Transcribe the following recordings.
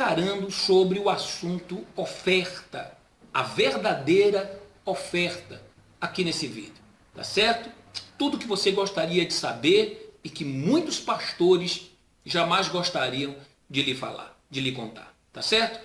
escancarando sobre o assunto oferta, a verdadeira oferta, aqui nesse vídeo, tá certo? Tudo que você gostaria de saber e que muitos pastores jamais gostariam de lhe falar, de lhe contar, tá certo?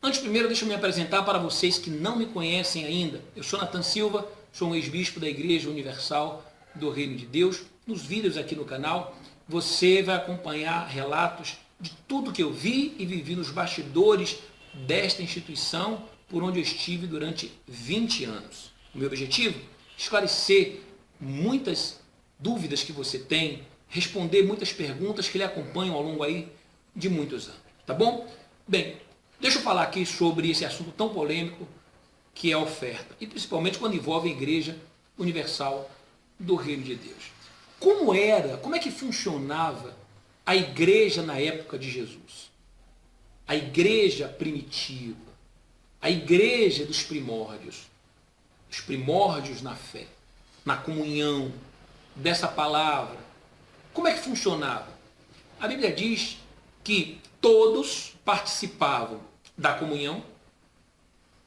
Antes, primeiro, deixa eu me apresentar para vocês que não me conhecem ainda. Eu sou Nathan Silva, sou um ex-bispo da Igreja Universal do Reino de Deus. Nos vídeos aqui no canal, você vai acompanhar relatos de tudo que eu vi e vivi nos bastidores desta instituição por onde eu estive durante 20 anos. O meu objetivo? Esclarecer muitas dúvidas que você tem, responder muitas perguntas que lhe acompanham ao longo aí de muitos anos, tá bom? Bem, deixa eu falar aqui sobre esse assunto tão polêmico que é a oferta, e principalmente quando envolve a Igreja Universal do Reino de Deus. Como é que funcionava a igreja na época de Jesus? A igreja primitiva, a igreja dos primórdios, os primórdios na fé, na comunhão dessa palavra. Como é que funcionava? A Bíblia diz que todos participavam da comunhão,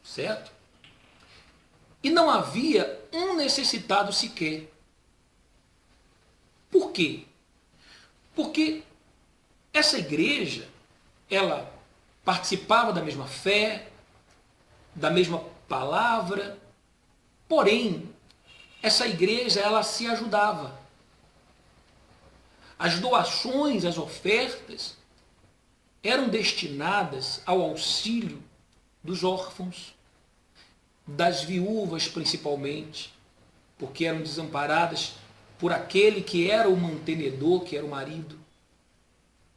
certo? E não havia um necessitado sequer. Por quê? Porque essa igreja, ela participava da mesma fé, da mesma palavra, porém, essa igreja, ela se ajudava. As doações, as ofertas, eram destinadas ao auxílio dos órfãos, das viúvas principalmente, porque eram desamparadas por aquele que era o mantenedor, que era o marido,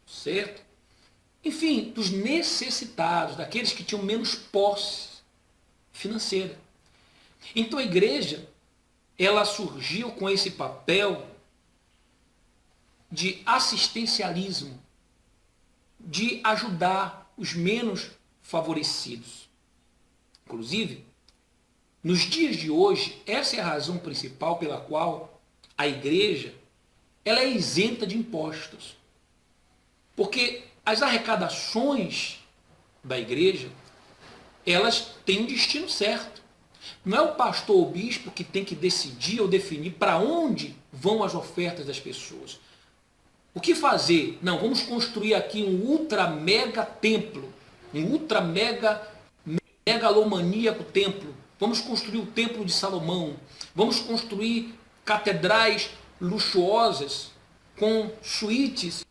certo? Enfim, dos necessitados, daqueles que tinham menos posse financeira. Então a igreja, ela surgiu com esse papel de assistencialismo, de ajudar os menos favorecidos. Inclusive, nos dias de hoje, essa é a razão principal pela qual a igreja, ela é isenta de impostos. Porque as arrecadações da igreja, elas têm um destino certo. Não é o pastor ou o bispo que tem que decidir ou definir para onde vão as ofertas das pessoas. O que fazer? Não, vamos construir aqui um ultra mega templo, um ultra mega megalomaníaco templo. Vamos construir o templo de Salomão. Vamos construir catedrais luxuosas com suítes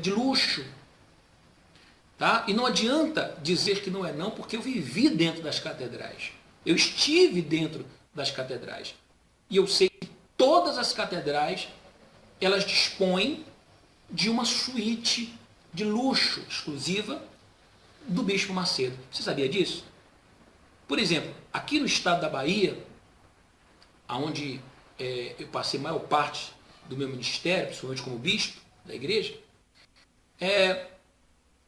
de luxo. Tá? E não adianta dizer que não é não, porque eu vivi dentro das catedrais. Eu estive dentro das catedrais. E eu sei que todas as catedrais, elas dispõem de uma suíte de luxo exclusiva do Bispo Macedo. Você sabia disso? Por exemplo, aqui no estado da Bahia, onde eu passei a maior parte do meu ministério, principalmente como bispo da igreja,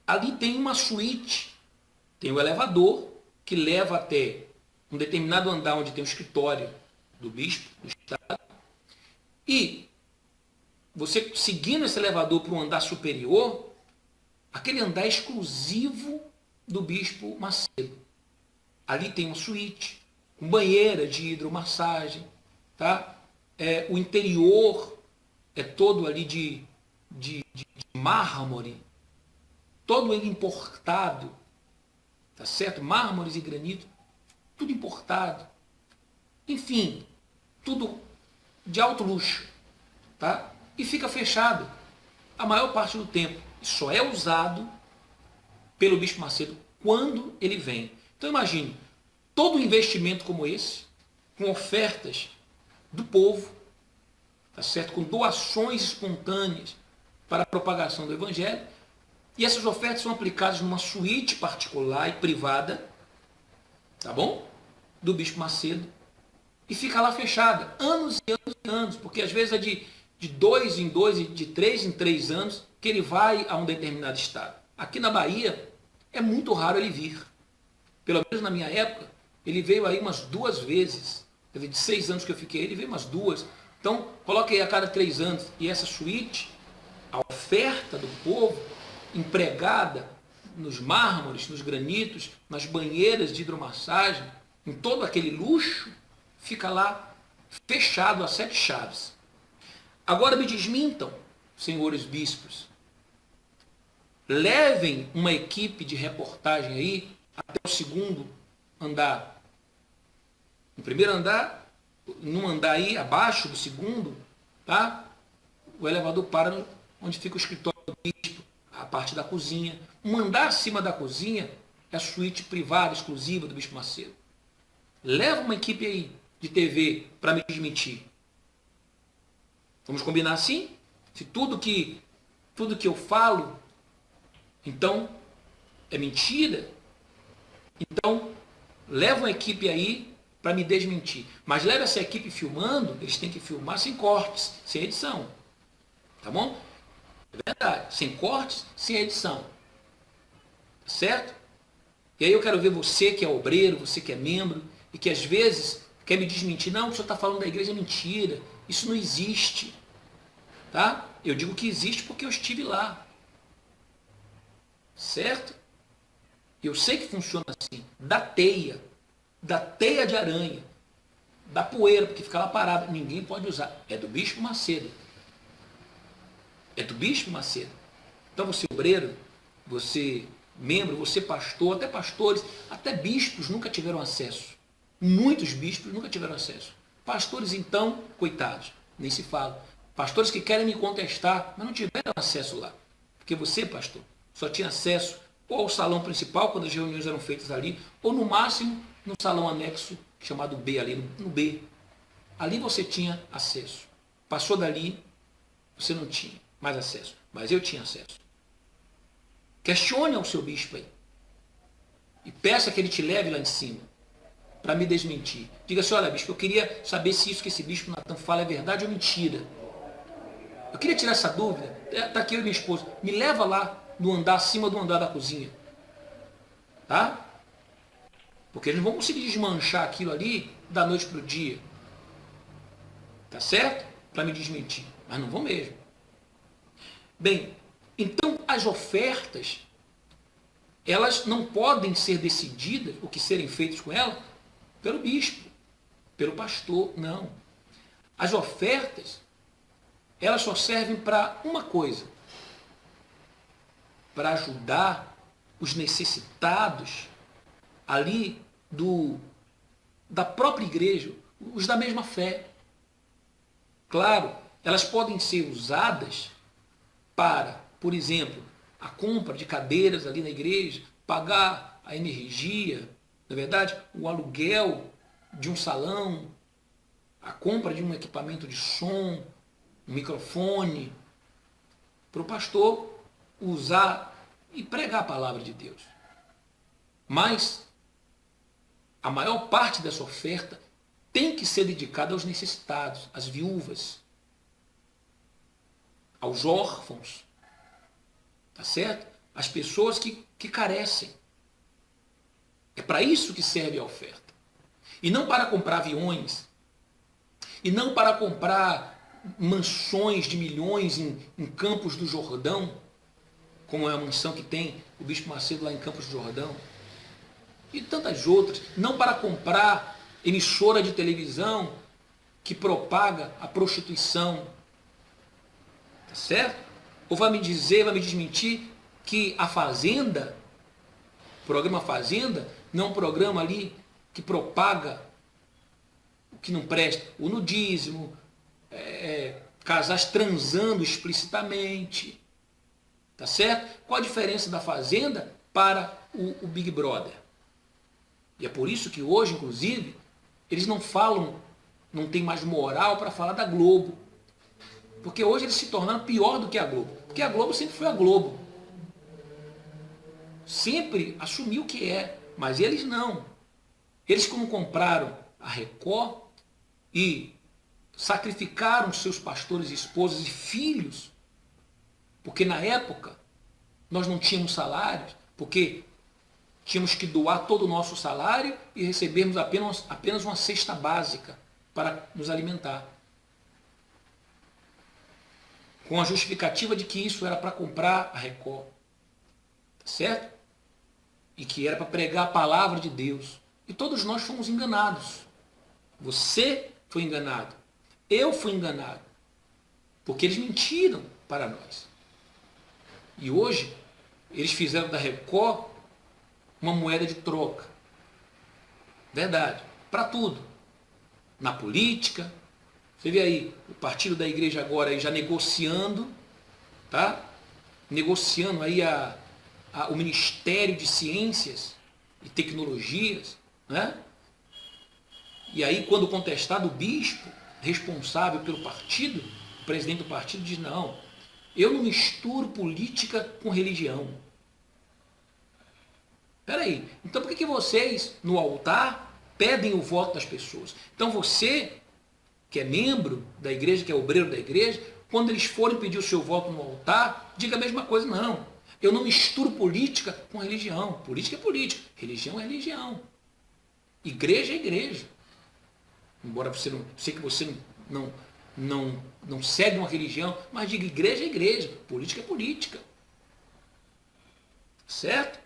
ali tem uma suíte, tem o elevador que leva até um determinado andar onde tem o escritório do bispo do estado, e você seguindo esse elevador para um andar superior, aquele andar é exclusivo do Bispo Macedo. Ali tem uma suíte, com banheira de hidromassagem, tá? O interior é todo ali de mármore, todo ele importado, tá certo? Mármores e granito, tudo importado. Enfim, tudo de alto luxo, tá? E fica fechado a maior parte do tempo. E só é usado pelo Bispo Macedo quando ele vem. Então imagine, todo um investimento como esse, com ofertas do povo, tá certo? Com doações espontâneas para a propagação do Evangelho, e essas ofertas são aplicadas numa suíte particular e privada, tá bom? Do Bispo Macedo, e fica lá fechada, anos e anos e anos, porque às vezes é de 2 em 2 e de 3 em 3 anos que ele vai a um determinado estado. Aqui na Bahia é muito raro ele vir. Pelo menos na minha época, ele veio aí umas 2 vezes. De 6 anos que eu fiquei, ele veio umas 2. Então, coloque aí a cada 3 anos. E essa suíte, a oferta do povo, empregada nos mármores, nos granitos, nas banheiras de hidromassagem, em todo aquele luxo, fica lá fechado a 7 chaves. Agora me desmintam, senhores bispos. Levem uma equipe de reportagem aí até o segundo andar. No primeiro andar, num andar aí abaixo do segundo, tá? O elevador para onde fica o escritório do bispo, a parte da cozinha. Um andar acima da cozinha é a suíte privada, exclusiva do Bispo Macedo. Leva uma equipe aí de TV para me desmentir. Vamos combinar assim? Se tudo que eu falo, então, é mentira, então leva uma equipe aí para me desmentir. Mas leva essa equipe filmando, eles têm que filmar sem cortes, sem edição. Tá bom? É verdade. Sem cortes, sem edição. Certo? E aí eu quero ver você que é obreiro, você que é membro, e que às vezes quer me desmentir. Não, o senhor está falando da igreja, é mentira. Isso não existe. Tá? Eu digo que existe porque eu estive lá. Certo? Eu sei que funciona assim. Da teia de aranha, da poeira, porque fica lá parada. Ninguém pode usar. É do Bispo Macedo. É do Bispo Macedo. Então você obreiro, você membro, você pastor, até pastores, até bispos nunca tiveram acesso. Muitos bispos nunca tiveram acesso. Pastores, então, coitados, nem se fala. Pastores que querem me contestar, mas não tiveram acesso lá. Porque você, pastor, só tinha acesso ou ao salão principal, quando as reuniões eram feitas ali, ou no máximo no salão anexo, chamado B, ali no B. Ali você tinha acesso. Passou dali, você não tinha mais acesso. Mas eu tinha acesso. Questione ao seu bispo aí. E peça que ele te leve lá em cima, para me desmentir. Diga assim, olha, bispo, eu queria saber se isso que esse bispo Natan fala é verdade ou mentira. Eu queria tirar essa dúvida. Está aqui eu e minha esposa. Me leva lá no andar, acima do andar da cozinha. Tá? Porque eles não vão conseguir desmanchar aquilo ali da noite para o dia. Tá certo? Para me desmentir. Mas não vão mesmo. Bem, então as ofertas, elas não podem ser decididas, o que serem feitos com ela, pelo bispo, pelo pastor, não. As ofertas, elas só servem para uma coisa, para ajudar os necessitados ali da própria igreja, os da mesma fé. Claro, elas podem ser usadas para, por exemplo, a compra de cadeiras ali na igreja, pagar a energia, na verdade, o aluguel de um salão, a compra de um equipamento de som, um microfone, para o pastor usar e pregar a palavra de Deus. Mas a maior parte dessa oferta tem que ser dedicada aos necessitados, às viúvas, aos órfãos, tá certo? Às pessoas que carecem. É para isso que serve a oferta. E não para comprar aviões, e não para comprar mansões de milhões em Campos do Jordão, como é a mansão que tem o Bispo Macedo lá em Campos do Jordão, e tantas outras, não para comprar emissora de televisão que propaga a prostituição, tá certo? Ou vai me dizer, vai me desmentir que a Fazenda, o programa Fazenda, não é um programa ali que propaga o que não presta, o nudismo, casais transando explicitamente, tá certo? Qual a diferença da Fazenda para o Big Brother? E é por isso que hoje, inclusive, eles não falam, não tem mais moral para falar da Globo. Porque hoje eles se tornaram pior do que a Globo. Porque a Globo sempre foi a Globo. Sempre assumiu o que é. Mas eles não. Eles, como compraram a Record e sacrificaram seus pastores, esposas e filhos, porque na época nós não tínhamos salários, porque tínhamos que doar todo o nosso salário e recebermos apenas uma cesta básica para nos alimentar. Com a justificativa de que isso era para comprar a Record. Tá certo? e que era para pregar a palavra de Deus. E todos nós fomos enganados. Você foi enganado. Eu fui enganado. Porque eles mentiram para nós. E hoje, eles fizeram da Record uma moeda de troca. Verdade. Para tudo. Na política. Você vê aí, o partido da igreja agora aí já negociando, tá? Negociando aí o Ministério de Ciências e Tecnologias, né? E aí, quando contestado, o bispo responsável pelo partido, o presidente do partido, diz: não, eu não misturo política com religião. Espera aí, então por que vocês, no altar, pedem o voto das pessoas? Então você, que é membro da igreja, que é obreiro da igreja, quando eles forem pedir o seu voto no altar, diga a mesma coisa: não, eu não misturo política com religião. Política é política, religião é religião. Igreja é igreja. Embora você não, sei que você não segue uma religião, mas diga: igreja é igreja, política é política. Certo?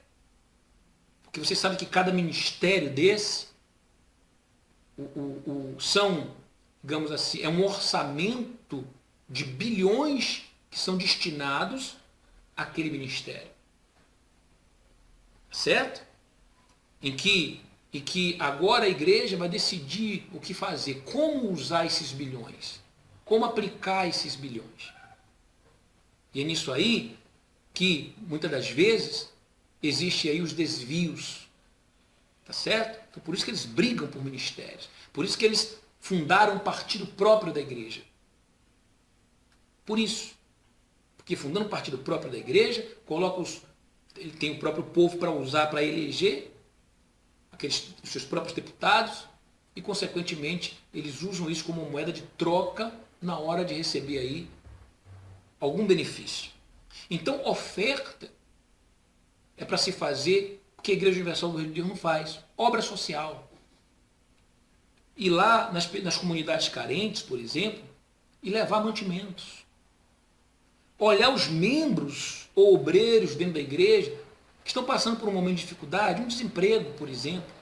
Porque você sabe que cada ministério desse são, digamos assim, é um orçamento de bilhões que são destinados àquele ministério. Certo? Em que agora a igreja vai decidir o que fazer, como usar esses bilhões, como aplicar esses bilhões. E é nisso aí que, muitas das vezes, existem aí os desvios. Tá certo? Então, por isso que eles brigam por ministérios. Por isso que eles fundaram um partido próprio da igreja. Por isso. Porque fundando um partido próprio da igreja, ele tem o próprio povo para usar, para eleger os seus próprios deputados e, consequentemente, eles usam isso como moeda de troca na hora de receber aí algum benefício. Então, oferta é para se fazer o que a Igreja Universal do Reino de Deus não faz: obra social. Ir lá nas comunidades carentes, por exemplo, e levar mantimentos. Olhar os membros ou obreiros dentro da igreja que estão passando por um momento de dificuldade, um desemprego, por exemplo,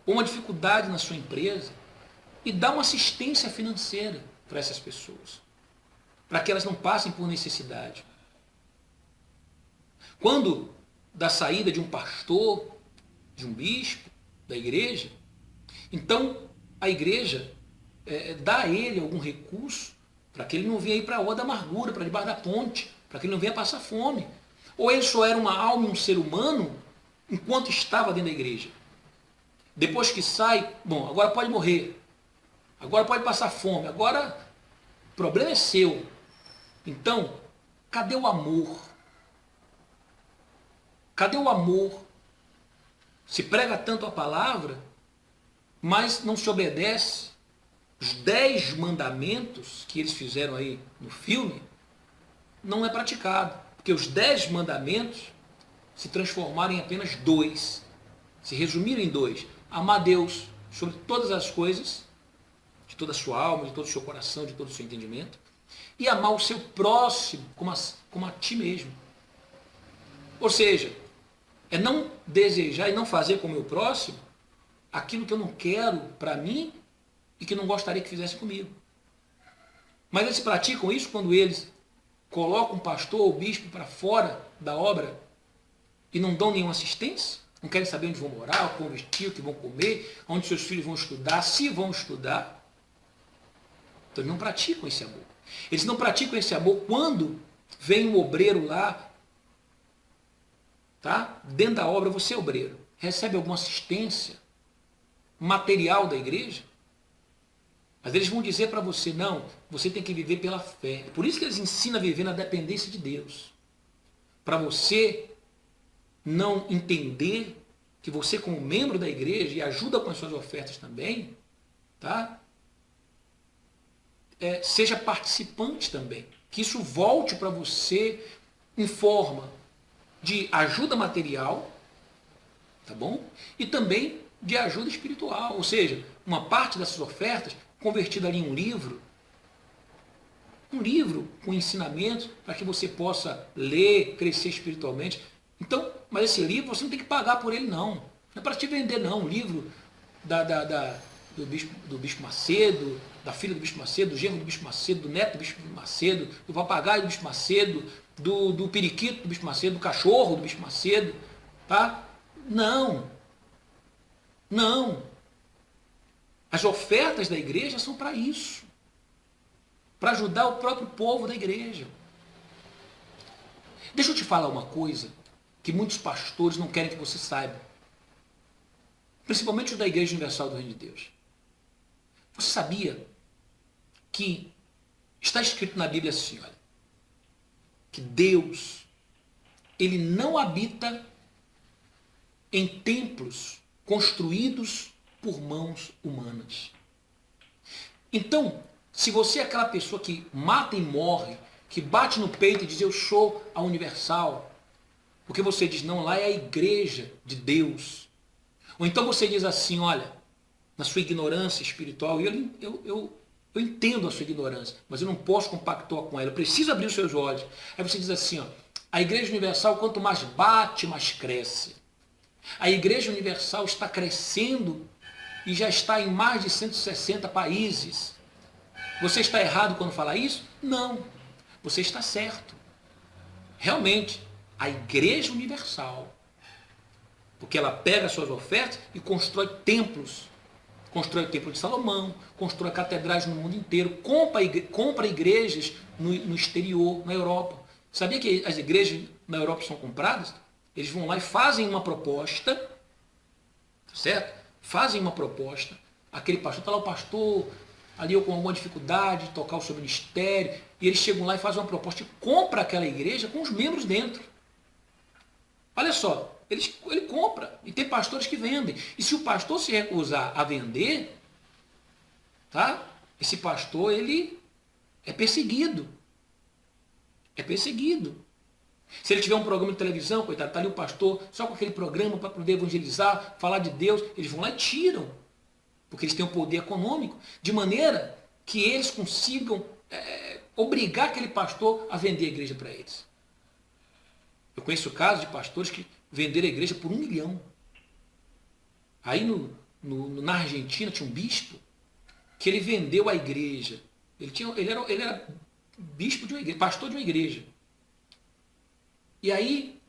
ou uma dificuldade na sua empresa, e dar uma assistência financeira para essas pessoas, para que elas não passem por necessidade. Quando da saída de um pastor, de um bispo da igreja, então a igreja dá a ele algum recurso para que ele não venha ir para a rua da amargura, para debaixo da ponte, para que ele não venha passar fome. Ou ele só era uma alma, um ser humano, enquanto estava dentro da igreja. Depois que sai, bom, agora pode morrer, agora pode passar fome, agora o problema é seu. Então, cadê o amor? Cadê o amor? Se prega tanto a palavra, mas não se obedece. Os 10 mandamentos que eles fizeram aí no filme não é praticado. Porque os 10 mandamentos se transformaram em apenas 2. Se resumiram em 2. Amar Deus sobre todas as coisas, de toda a sua alma, de todo o seu coração, de todo o seu entendimento. E amar o seu próximo como a ti mesmo. Ou seja, é não desejar e não fazer com o meu próximo aquilo que eu não quero para mim e que não gostaria que fizesse comigo. Mas eles praticam isso quando eles colocam um pastor ou bispo para fora da obra e não dão nenhuma assistência, não querem saber onde vão morar, o que vão vestir, o que vão comer, onde seus filhos vão estudar, se vão estudar. Então eles não praticam esse amor. Eles não praticam esse amor quando vem um obreiro lá, tá? Dentro da obra, você é obreiro, recebe alguma assistência material da igreja, mas eles vão dizer para você: não, você tem que viver pela fé. É por isso que eles ensinam a viver na dependência de Deus. Para você não entender que você, como membro da igreja, e ajuda com as suas ofertas também, tá? Seja participante também. Que isso volte para você em forma de ajuda material, tá bom? E também de ajuda espiritual. Ou seja, uma parte dessas ofertas convertida ali em um livro com ensinamentos para que você possa ler, crescer espiritualmente. Então, Mas esse livro você não tem que pagar por ele, não. Não é para te vender, não. Um livro do Bispo Macedo, da filha do Bispo Macedo, do genro do Bispo Macedo, do neto do Bispo Macedo, do papagaio do Bispo Macedo, do periquito do Bispo Macedo, do cachorro do Bispo Macedo. Tá? Não. Não. As ofertas da igreja são para isso. Para ajudar o próprio povo da igreja. Deixa eu te falar uma coisa que muitos pastores não querem que você saiba. Principalmente os da Igreja Universal do Reino de Deus. Você sabia que está escrito na Bíblia assim, olha, que Deus, ele não habita em templos construídos por mãos humanas. Então, se você é aquela pessoa que mata e morre, que bate no peito e diz eu sou a Universal, porque você diz não, lá é a igreja de Deus. Ou então você diz assim, olha, na sua ignorância espiritual, e eu entendo a sua ignorância, mas eu não posso compactuar com ela, eu preciso abrir os seus olhos. Aí você diz assim, ó, a Igreja Universal, quanto mais bate, mais cresce. A Igreja Universal está crescendo e já está em mais de 160 países. Você está errado quando fala isso? Não, você está certo. Realmente, a Igreja Universal, porque ela pega suas ofertas e constrói templos. Constrói o Templo de Salomão, constrói catedrais no mundo inteiro, compra igrejas no exterior, na Europa. Sabia que as igrejas na Europa são compradas? Eles vão lá e fazem uma proposta, certo? Fazem uma proposta. Aquele pastor, está lá o pastor, ali eu com alguma dificuldade de tocar o seu ministério, e eles chegam lá e fazem uma proposta e compra aquela igreja com os membros dentro. Olha só, ele compra, e tem pastores que vendem. E se o pastor se recusar a vender, tá? Esse pastor, ele é perseguido. É perseguido. Se ele tiver um programa de televisão, coitado, está ali o pastor, só com aquele programa para poder evangelizar, falar de Deus, eles vão lá e tiram. Porque eles têm o poder econômico, de maneira que eles consigam obrigar aquele pastor a vender a igreja para eles. Eu conheço casos de pastores que venderam a igreja por 1 milhão. Aí na Argentina tinha um bispo que ele vendeu a igreja. Ele era bispo de uma igreja, pastor de uma igreja. E aí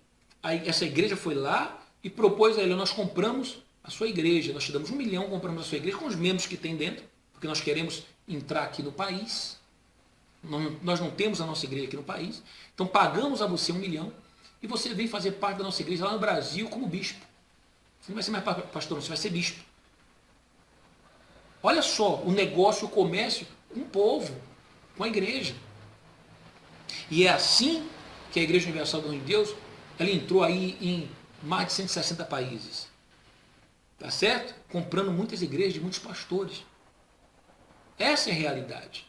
essa igreja foi lá e propôs a ele, nós compramos a sua igreja, nós te damos 1 milhão, compramos a sua igreja com os membros que tem dentro, porque nós queremos entrar aqui no país. Nós não temos a nossa igreja aqui no país. Então pagamos a você 1 milhão e você vem fazer parte da nossa igreja lá no Brasil como bispo. Você não vai ser mais pastor, você vai ser bispo. Olha só o negócio, o comércio com o povo, com a igreja. E é assim que a Igreja Universal do Reino de Deus, ela entrou aí em mais de 160 países. Tá certo? Comprando muitas igrejas de muitos pastores. Essa é a realidade.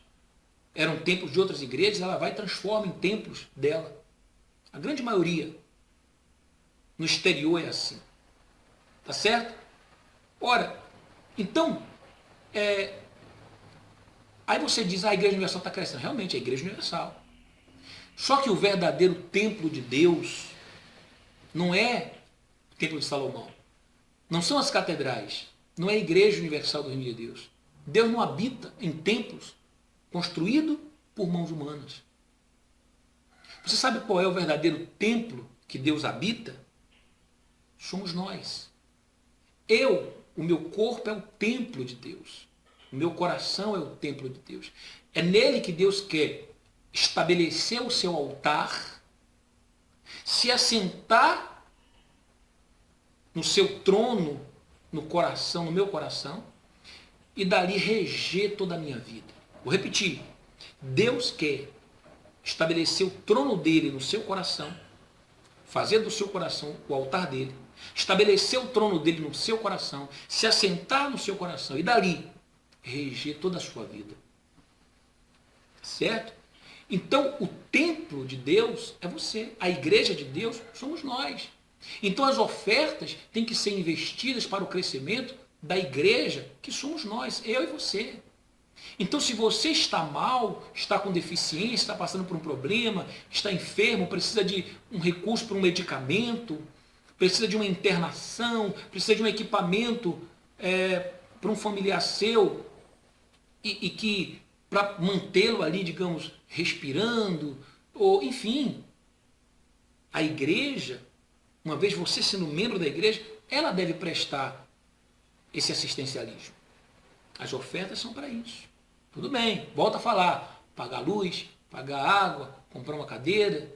Eram templos de outras igrejas, ela vai e transforma em templos dela. A grande maioria no exterior é assim. Tá certo? Ora, então, aí você diz, a Igreja Universal está crescendo. Realmente, é a Igreja Universal. Só que o verdadeiro templo de Deus não é o Templo de Salomão. Não são as catedrais. Não é a Igreja Universal do Reino de Deus. Deus não habita em templos construídos por mãos humanas. Você sabe qual é o verdadeiro templo que Deus habita? Somos nós. O meu corpo é o templo de Deus. O meu coração é o templo de Deus. É nele que Deus quer estabelecer o seu altar, se assentar no seu trono, no coração, no meu coração, e dali reger toda a minha vida. Vou repetir. Deus quer estabelecer o trono dele no seu coração, fazer do seu coração o altar dele, estabelecer o trono dele no seu coração, se assentar no seu coração e dali reger toda a sua vida. Certo? Então, o templo de Deus é você. A igreja de Deus somos nós. Então, as ofertas têm que ser investidas para o crescimento da igreja, que somos nós, eu e você. Então, se você está mal, está com deficiência, está passando por um problema, está enfermo, precisa de um recurso para um medicamento, precisa de uma internação, precisa de um equipamento para um familiar seu, e que para mantê-lo ali, digamos, respirando, ou enfim, a igreja, uma vez você sendo membro da igreja, ela deve prestar esse assistencialismo. As ofertas são para isso. Tudo bem, volta a falar, pagar luz, pagar água, comprar uma cadeira,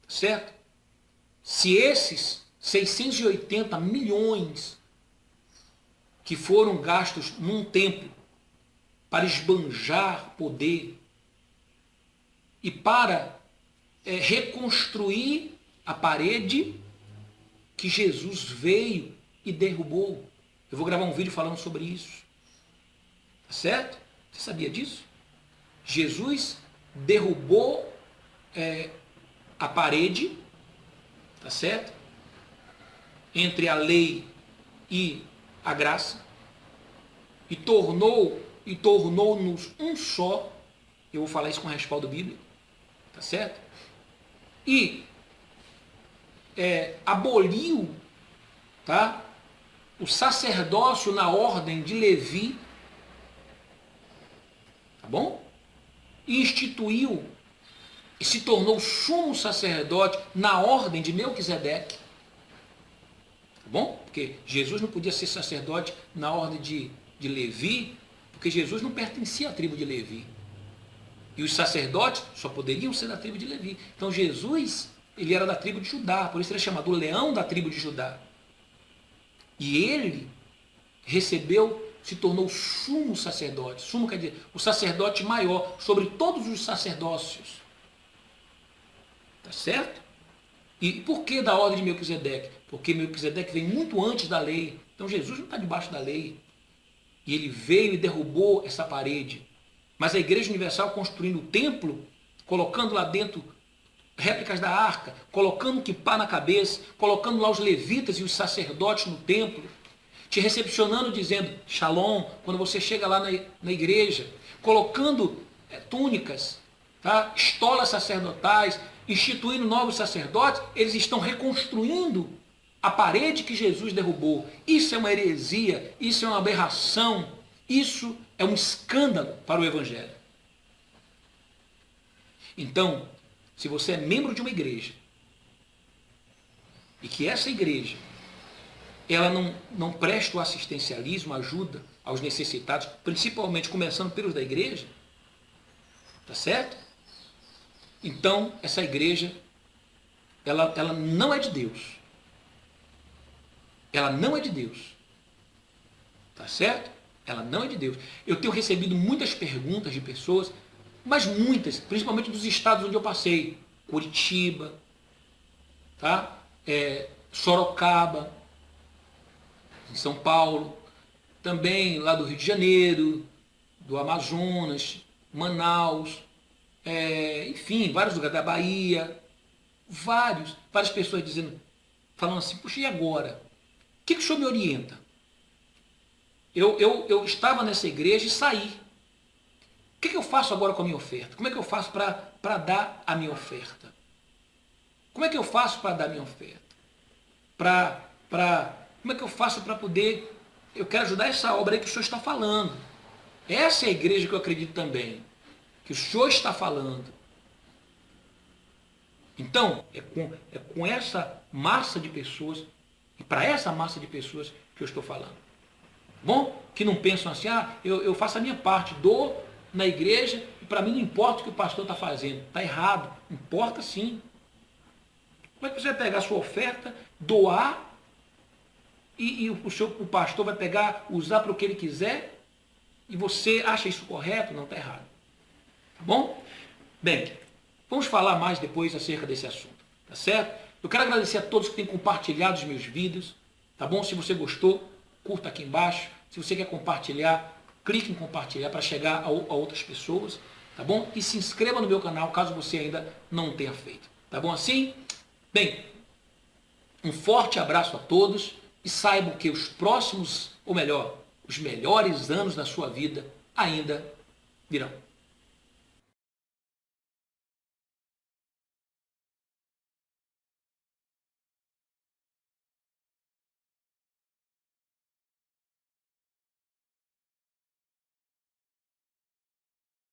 certo? Se esses 680 milhões que foram gastos num templo para esbanjar poder e para reconstruir a parede que Jesus veio e derrubou. Eu vou gravar um vídeo falando sobre isso. Tá certo? Você sabia disso? Jesus derrubou a parede, tá certo? Entre a lei e a graça, e tornou-nos um só. Eu vou falar isso com respaldo bíblico, tá certo? E aboliu, tá, o sacerdócio na ordem de Levi, tá bom? E instituiu e se tornou sumo sacerdote na ordem de Melquisedeque, tá bom? Porque Jesus não podia ser sacerdote na ordem de Levi, porque Jesus não pertencia à tribo de Levi. E os sacerdotes só poderiam ser da tribo de Levi. Então Jesus, ele era da tribo de Judá, por isso ele é chamado o leão da tribo de Judá. E ele se tornou sumo sacerdote. Sumo quer dizer, o sacerdote maior sobre todos os sacerdócios. Tá certo? E por que da ordem de Melquisedeque? Porque Melquisedeque vem muito antes da lei. Então Jesus não está debaixo da lei. E ele veio e derrubou essa parede. Mas a Igreja Universal construindo o templo, colocando lá dentro réplicas da arca, colocando um quipá na cabeça, colocando lá os levitas e os sacerdotes no templo, te recepcionando dizendo shalom, quando você chega lá na igreja, colocando túnicas, tá? Estolas sacerdotais, instituindo novos sacerdotes, eles estão reconstruindo a parede que Jesus derrubou. Isso é uma heresia, isso é uma aberração, isso é um escândalo para o Evangelho. Então, se você é membro de uma igreja e que essa igreja ela não presta o assistencialismo, ajuda aos necessitados, principalmente começando pelos da igreja, tá certo? Então, essa igreja ela não é de Deus. Ela não é de Deus. Tá certo? Ela não é de Deus. Eu tenho recebido muitas perguntas de pessoas, mas muitas, principalmente dos estados onde eu passei. Curitiba, tá? Sorocaba, em São Paulo, também lá do Rio de Janeiro, do Amazonas, Manaus, enfim, vários lugares da Bahia, várias pessoas falando assim, puxa, e agora? O que o senhor me orienta? Eu estava nessa igreja e saí. O que eu faço agora com a minha oferta? Como é que eu faço para dar a minha oferta? Como é que eu faço para dar a minha oferta? Como é que eu faço para poder... Eu quero ajudar essa obra aí que o senhor está falando. Essa é a igreja que eu acredito também. Que o senhor está falando. Então, é com essa massa de pessoas, e para essa massa de pessoas que eu estou falando. Bom? Que não pensam assim, eu faço a minha parte, dou na igreja, e para mim não importa o que o pastor está fazendo. Está errado. Importa sim. Como é que você vai pegar a sua oferta, doar, e o pastor vai pegar, usar para o que ele quiser, e você acha isso correto? Não, está errado. Tá bom? Bem, vamos falar mais depois acerca desse assunto. Tá certo? Eu quero agradecer a todos que têm compartilhado os meus vídeos. Tá bom? Se você gostou, curta aqui embaixo. Se você quer compartilhar, clique em compartilhar para chegar a outras pessoas. Tá bom? E se inscreva no meu canal caso você ainda não tenha feito. Tá bom assim? Bem, um forte abraço a todos e saibam que os próximos, ou melhor, os melhores anos da sua vida ainda virão.